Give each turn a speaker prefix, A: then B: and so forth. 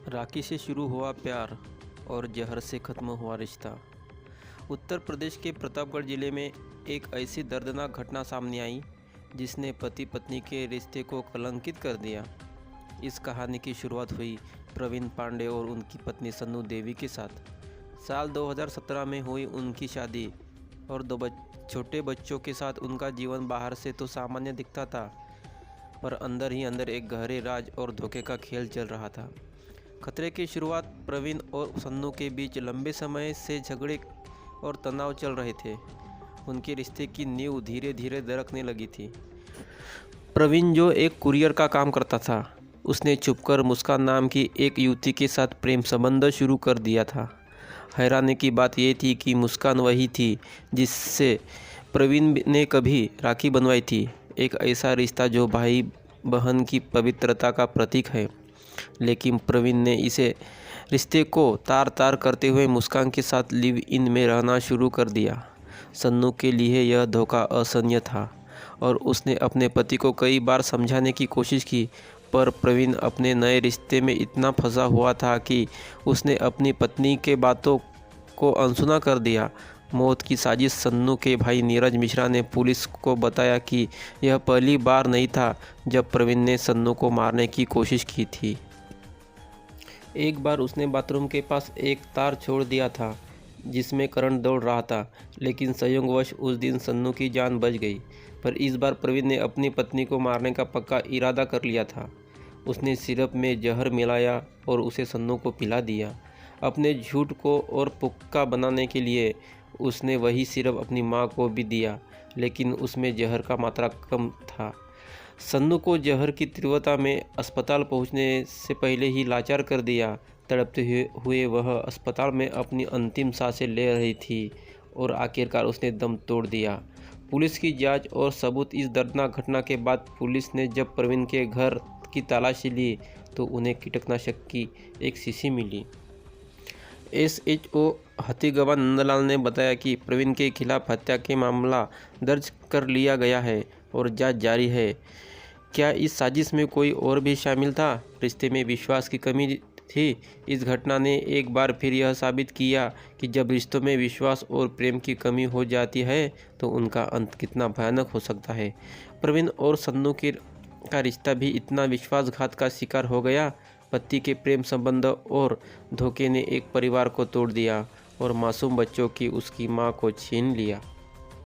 A: राखी से शुरू हुआ प्यार और जहर से ख़त्म हुआ रिश्ता। उत्तर प्रदेश के प्रतापगढ़ जिले में एक ऐसी दर्दनाक घटना सामने आई जिसने पति पत्नी के रिश्ते को कलंकित कर दिया। इस कहानी की शुरुआत हुई प्रवीण पांडे और उनकी पत्नी सन्नू देवी के साथ। साल 2017 में हुई उनकी शादी और दो छोटे बच्चों के साथ उनका जीवन बाहर से तो सामान्य दिखता था, पर अंदर ही अंदर एक गहरे राज और धोखे का खेल चल रहा था। खतरे की शुरुआत प्रवीण और सन्नू के बीच लंबे समय से झगड़े और तनाव चल रहे थे। उनके रिश्ते की नींव धीरे धीरे दरकने लगी थी। प्रवीण, जो एक कुरियर का काम करता था, उसने छुपकर मुस्कान नाम की एक युवती के साथ प्रेम संबंध शुरू कर दिया था। हैरानी की बात यह थी कि मुस्कान वही थी जिससे प्रवीण ने कभी राखी बनवाई थी। एक ऐसा रिश्ता जो भाई बहन की पवित्रता का प्रतीक है। लेकिन प्रवीण ने इसे रिश्ते को तार तार करते हुए मुस्कान के साथ लिव इन में रहना शुरू कर दिया। सन्नू के लिए यह धोखा असहनीय था और उसने अपने पति को कई बार समझाने की कोशिश की, पर प्रवीण अपने नए रिश्ते में इतना फंसा हुआ था कि उसने अपनी पत्नी के बातों को अनसुना कर दिया। मौत की साजिश। सन्नू के भाई नीरज मिश्रा ने पुलिस को बताया कि यह पहली बार नहीं था जब प्रवीण ने सन्नू को मारने की कोशिश की थी। एक बार उसने बाथरूम के पास एक तार छोड़ दिया था जिसमें करंट दौड़ रहा था, लेकिन संयोगवश उस दिन सन्नू की जान बच गई। पर इस बार प्रवीण ने अपनी पत्नी को मारने का पक्का इरादा कर लिया था। उसने सिरप में जहर मिलाया और उसे सन्नू को पिला दिया। अपने झूठ को और पुख्ता बनाने के लिए उसने वही सिरप अपनी मां को भी दिया, लेकिन उसमें जहर का मात्रा कम था। सन्नू को जहर की तीव्रता में अस्पताल पहुंचने से पहले ही लाचार कर दिया। तड़पते हुए वह अस्पताल में अपनी अंतिम सांसें ले रही थी और आखिरकार उसने दम तोड़ दिया। पुलिस की जांच और सबूत। इस दर्दनाक घटना के बाद पुलिस ने जब प्रवीण के घर की तलाशी ली तो उन्हें कीटनाशक की एक शीशी मिली। SHO हथीगवा नंदलाल ने बताया कि प्रवीण के खिलाफ हत्या के मामला दर्ज कर लिया गया है और जांच जारी है। क्या इस साजिश में कोई और भी शामिल था? रिश्ते में विश्वास की कमी थी। इस घटना ने एक बार फिर यह साबित किया कि जब रिश्तों में विश्वास और प्रेम की कमी हो जाती है तो उनका अंत कितना भयानक हो सकता है। प्रवीण और सन्नू का रिश्ता भी इतना विश्वासघात का शिकार हो गया। पति के प्रेम संबंध और धोखे ने एक परिवार को तोड़ दिया और मासूम बच्चों की उसकी मां को छीन लिया।